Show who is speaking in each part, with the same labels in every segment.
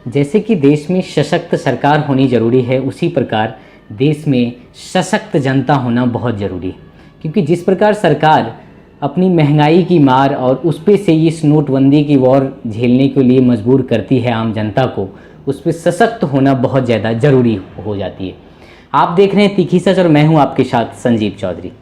Speaker 1: जैसे कि देश में सशक्त सरकार होनी ज़रूरी है, उसी प्रकार देश में सशक्त जनता होना बहुत ज़रूरी है। क्योंकि जिस प्रकार सरकार अपनी महंगाई की मार और उस पे से इस नोटबंदी की वॉर झेलने के लिए मजबूर करती है आम जनता को, उस पर सशक्त होना बहुत ज़्यादा ज़रूरी हो जाती है। आप देख रहे हैं तीखी सच और मैं हूं आपके साथ संजीव चौधरी।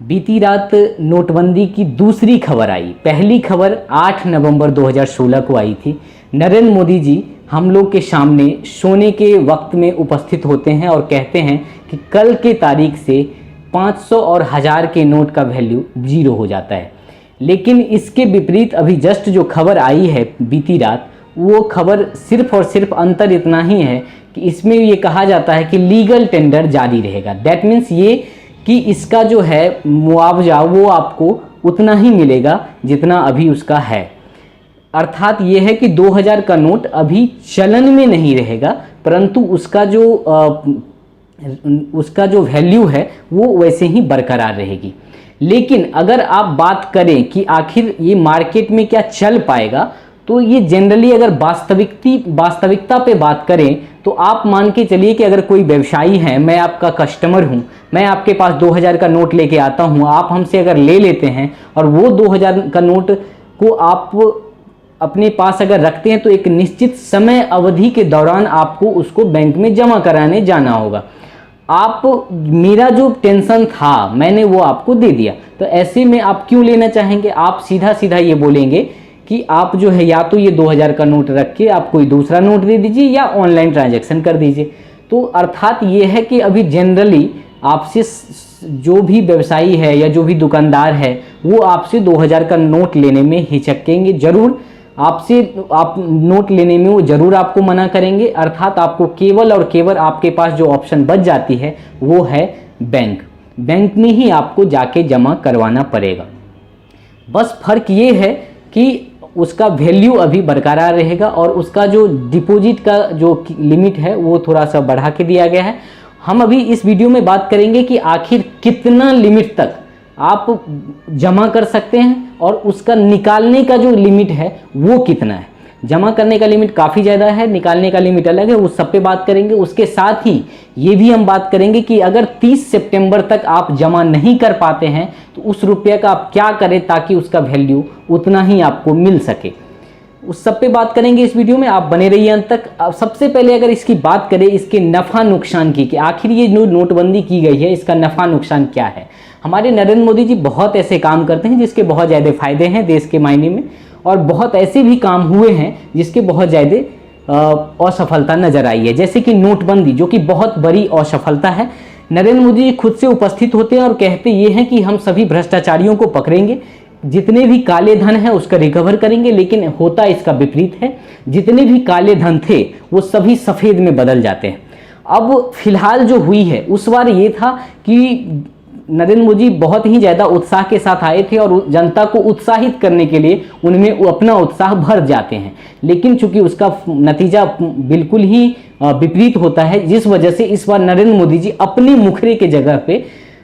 Speaker 1: बीती रात नोटबंदी की दूसरी खबर आई। पहली खबर 8 नवंबर 2016 को आई थी। नरेंद्र मोदी जी हम लोग के सामने सोने के वक्त में उपस्थित होते हैं और कहते हैं कि कल के तारीख से 500 और 1000 के नोट का वैल्यू 0 हो जाता है। लेकिन इसके विपरीत अभी जस्ट जो खबर आई है बीती रात, वो खबर सिर्फ और सिर्फ अंतर इतना ही है कि इसमें ये कहा जाता है कि लीगल टेंडर जारी रहेगा। दैट मीन्स ये कि इसका जो है मुआवजा वो आपको उतना ही मिलेगा जितना अभी उसका है। अर्थात ये है कि 2000 का नोट अभी चलन में नहीं रहेगा, परंतु उसका जो वैल्यू है वो वैसे ही बरकरार रहेगी। लेकिन अगर आप बात करें कि आखिर ये मार्केट में क्या चल पाएगा, तो ये जनरली अगर वास्तविकता पे बात करें तो आप मान के चलिए कि अगर कोई व्यवसायी है, मैं आपका कस्टमर हूं, मैं आपके पास 2000 का नोट लेके आता हूं, आप हमसे अगर ले लेते हैं और वो 2000 का नोट को आप अपने पास अगर रखते हैं तो एक निश्चित समय अवधि के दौरान आपको उसको बैंक में जमा कराने जाना होगा। मेरा जो टेंशन था मैंने वो आपको दे दिया, तो ऐसे में आप क्यों लेना चाहेंगे? आप सीधा सीधा ये बोलेंगे कि आप जो है या तो ये 2000 का नोट रख के आप कोई दूसरा नोट दे दीजिए या ऑनलाइन ट्रांजैक्शन कर दीजिए। तो अर्थात ये है कि अभी जनरली आपसे जो भी व्यवसायी है या जो भी दुकानदार है वो आपसे 2000 का नोट लेने में हिचकेंगे ज़रूर। आप नोट लेने में वो ज़रूर आपको मना करेंगे। अर्थात आपको केवल और केवल आपके पास जो ऑप्शन बच जाती है वो है बैंक में ही आपको जाके जमा करवाना पड़ेगा। बस फर्क ये है कि उसका वैल्यू अभी बरकरार रहेगा और उसका जो डिपॉजिट का जो लिमिट है वो थोड़ा सा बढ़ा के दिया गया है। हम अभी इस वीडियो में बात करेंगे कि आखिर कितना लिमिट तक आप जमा कर सकते हैं और उसका निकालने का जो लिमिट है वो कितना है। जमा करने का लिमिट काफ़ी ज़्यादा है, निकालने का लिमिट अलग है, उस सब पे बात करेंगे। उसके साथ ही ये भी हम बात करेंगे कि अगर 30 सितंबर तक आप जमा नहीं कर पाते हैं तो उस रुपये का आप क्या करें ताकि उसका वैल्यू उतना ही आपको मिल सके। उस सब पे बात करेंगे इस वीडियो में, आप बने रहिए अंत तक। अब सबसे पहले अगर इसकी बात करें इसके नफ़ा नुकसान की कि आखिर ये जो नोटबंदी की गई है इसका नफ़ा नुकसान क्या है। हमारे नरेंद्र मोदी जी बहुत ऐसे काम करते हैं जिसके बहुत ज़्यादा फायदे हैं देश के मायने में, और बहुत ऐसे भी काम हुए हैं जिसके बहुत ज़्यादा असफलता नजर आई है। जैसे कि नोटबंदी, जो कि बहुत बड़ी असफलता है। नरेंद्र मोदी जी खुद से उपस्थित होते हैं और कहते ये हैं कि हम सभी भ्रष्टाचारियों को पकड़ेंगे, जितने भी काले धन है उसका रिकवर करेंगे। लेकिन होता इसका विपरीत है, जितने भी काले धन थे वो सभी सफ़ेद में बदल जाते हैं। अब फिलहाल जो हुई है उस बार ये था कि नरेंद्र मोदी बहुत ही ज़्यादा उत्साह के साथ आए थे और जनता को उत्साहित करने के लिए उनमें अपना उत्साह भर जाते हैं। लेकिन चूंकि उसका नतीजा बिल्कुल ही विपरीत होता है, जिस वजह से इस बार नरेंद्र मोदी जी अपने मुखरे के जगह पे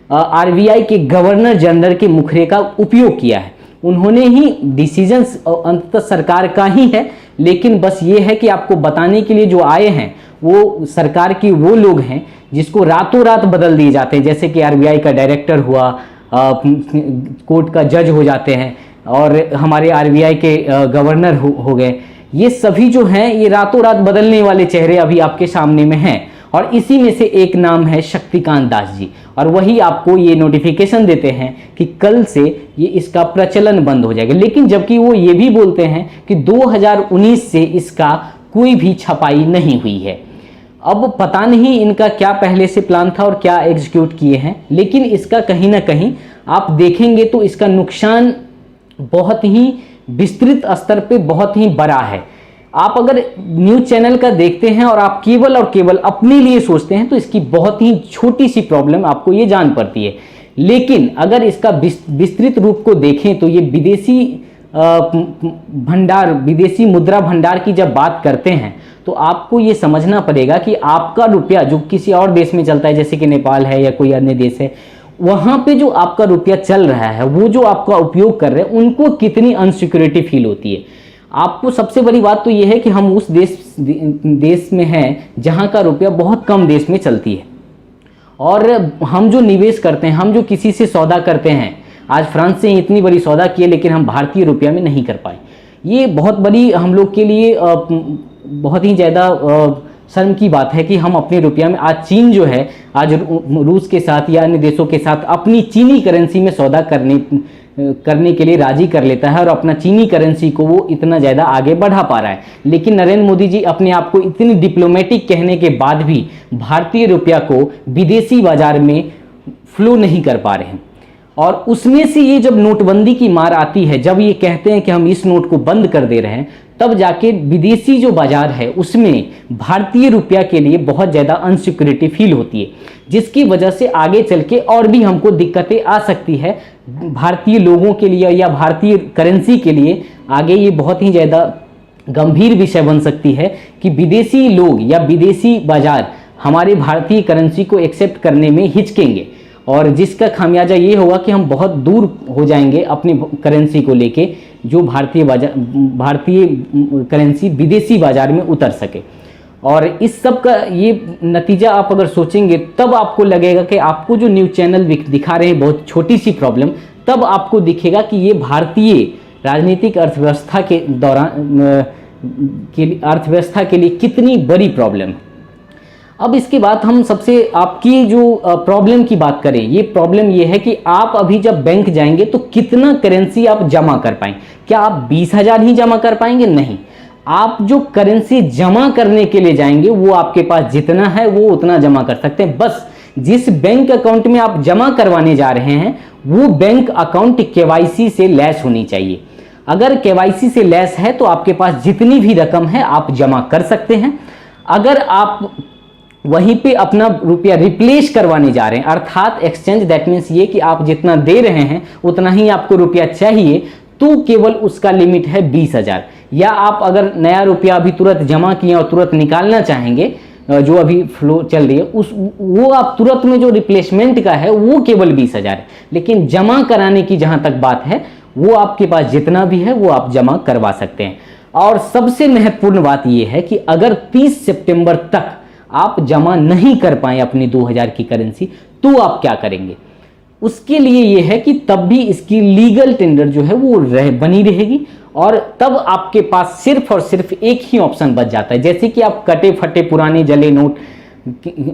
Speaker 1: आरबीआई के गवर्नर जनरल के मुखरे का उपयोग किया है। उन्होंने ही डिसीजंस अंततः सरकार का ही है, लेकिन बस ये है कि आपको बताने के लिए जो आए हैं वो सरकार की वो लोग हैं जिसको रातों रात बदल दिए जाते हैं। जैसे कि आरबीआई का डायरेक्टर हुआ, कोर्ट का जज हो जाते हैं, और हमारे आरबीआई के गवर्नर हो गए। ये सभी जो हैं ये रातों रात बदलने वाले चेहरे अभी आपके सामने में हैं। और इसी में से एक नाम है शक्तिकांत दास जी, और वही आपको ये नोटिफिकेशन देते हैं कि कल से ये इसका प्रचलन बंद हो जाएगा। लेकिन जबकि वो ये भी बोलते हैं कि 2019 से इसका कोई भी छपाई नहीं हुई है। अब पता नहीं इनका क्या पहले से प्लान था और क्या एग्जीक्यूट किए हैं, लेकिन इसका कहीं ना कहीं आप देखेंगे तो इसका नुकसान बहुत ही विस्तृत स्तर पे बहुत ही बड़ा है। आप अगर न्यूज़ चैनल का देखते हैं और आप केवल और केवल अपने लिए सोचते हैं तो इसकी बहुत ही छोटी सी प्रॉब्लम आपको ये जान पड़ती है। लेकिन अगर इसका विस्तृत रूप को देखें तो ये विदेशी भंडार, विदेशी मुद्रा भंडार की जब बात करते हैं तो आपको ये समझना पड़ेगा कि आपका रुपया जो किसी और देश में चलता है, जैसे कि नेपाल है या कोई अन्य देश है, वहाँ पे जो आपका रुपया चल रहा है, वो जो आपका उपयोग कर रहे हैं, उनको कितनी अनसिक्योरिटी फील होती है। आपको सबसे बड़ी बात तो ये है कि हम उस देश में हैं जहाँ का रुपया बहुत कम देश में चलती है, और हम जो निवेश करते हैं, हम जो किसी से सौदा करते हैं, आज फ्रांस से इतनी बड़ी सौदा की है लेकिन हम भारतीय रुपया में नहीं कर पाए। ये बहुत बड़ी हम लोग के लिए बहुत ही ज़्यादा शर्म की बात है कि हम अपने रुपया में, आज चीन जो है आज रूस के साथ या अन्य देशों के साथ अपनी चीनी करेंसी में सौदा करने के लिए राजी कर लेता है और अपना चीनी करेंसी को वो इतना ज़्यादा आगे बढ़ा पा रहा है। लेकिन नरेंद्र मोदी जी अपने आप को इतनी डिप्लोमेटिक कहने के बाद भी भारतीय रुपया को विदेशी बाजार में फ्लो नहीं कर पा रहे हैं। और उसमें से ये जब नोटबंदी की मार आती है, जब ये कहते हैं कि हम इस नोट को बंद कर दे रहे हैं, तब जाके विदेशी जो बाजार है उसमें भारतीय रुपया के लिए बहुत ज़्यादा अनसिक्योरिटी फील होती है, जिसकी वजह से आगे चल के और भी हमको दिक्कतें आ सकती है भारतीय लोगों के लिए या भारतीय करेंसी के लिए। आगे ये बहुत ही ज़्यादा गंभीर विषय बन सकती है कि विदेशी लोग या विदेशी बाजार हमारे भारतीय करेंसी को एक्सेप्ट करने में हिचकेंगे, और जिसका खामियाजा ये होगा कि हम बहुत दूर हो जाएंगे अपनी करेंसी को लेके, जो भारतीय करेंसी विदेशी बाजार में उतर सके। और इस सब का ये नतीजा आप अगर सोचेंगे तब आपको लगेगा कि आपको जो न्यूज़ चैनल दिखा रहे हैं बहुत छोटी सी प्रॉब्लम, तब आपको दिखेगा कि ये भारतीय राजनीतिक अर्थव्यवस्था के अर्थव्यवस्था के लिए कितनी बड़ी प्रॉब्लम है। अब इसके बाद हम सबसे आपकी जो प्रॉब्लम की बात करें, ये प्रॉब्लम ये है कि आप अभी जब बैंक जाएंगे तो कितना करेंसी आप जमा कर पाएंगे। क्या आप 20,000 ही जमा कर पाएंगे? नहीं, आप जो करेंसी जमा करने के लिए जाएंगे वो आपके पास जितना है वो उतना जमा कर सकते हैं। बस जिस बैंक अकाउंट में आप जमा करवाने जा रहे हैं वो बैंक अकाउंट केवाईसी से लैस होनी चाहिए। अगर केवाईसी से लैस है तो आपके पास जितनी भी रकम है आप जमा कर सकते हैं। अगर आप वहीं पे अपना रुपया रिप्लेस करवाने जा रहे हैं, अर्थात एक्सचेंज, दैट मीन्स ये कि आप जितना दे रहे हैं उतना ही आपको रुपया चाहिए, तो केवल उसका लिमिट है 20,000। या आप अगर नया रुपया अभी तुरंत जमा किए और तुरंत निकालना चाहेंगे, जो अभी फ्लो चल रही है वो आप तुरंत में जो रिप्लेसमेंट का है वो केवल 20,000 है। लेकिन जमा कराने की जहां तक बात है वो आपके पास जितना भी है वो आप जमा करवा सकते हैं। और सबसे महत्वपूर्ण बात यह है कि अगर 30 सितंबर तक आप जमा नहीं कर पाए अपनी 2000 की करेंसी तो आप क्या करेंगे? उसके लिए ये है कि तब भी इसकी लीगल टेंडर जो है वो बनी रहेगी, और तब आपके पास सिर्फ और सिर्फ एक ही ऑप्शन बच जाता है। जैसे कि आप कटे फटे पुराने जले नोट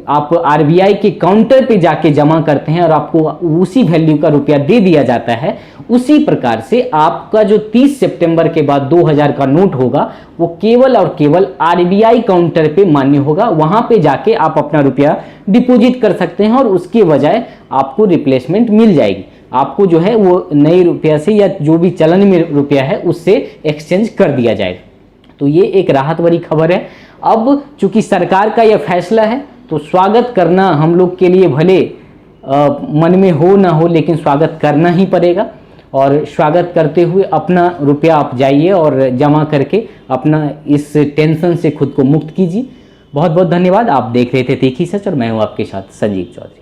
Speaker 1: आप आरबीआई के काउंटर पे जाके जमा करते हैं और आपको उसी वैल्यू का रुपया दे दिया जाता है, उसी प्रकार से आपका जो 30 सितंबर के बाद 2000 का नोट होगा वो केवल और केवल आरबीआई काउंटर पे मान्य होगा। वहां पे जाके आप अपना रुपया डिपॉजिट कर सकते हैं और उसके बजाय आपको रिप्लेसमेंट मिल जाएगी। आपको जो है वो नए रुपया से या जो भी चलन में रुपया है उससे एक्सचेंज कर दिया जाएगा। तो ये एक राहत भरी खबर है। अब चूंकि सरकार का यह फैसला है तो स्वागत करना हम लोग के लिए भले मन में हो ना हो, लेकिन स्वागत करना ही पड़ेगा। और स्वागत करते हुए अपना रुपया आप जाइए और जमा करके अपना इस टेंशन से खुद को मुक्त कीजिए। बहुत बहुत धन्यवाद। आप देख रहे थे तीखी सच और मैं हूँ आपके साथ संजीव चौधरी।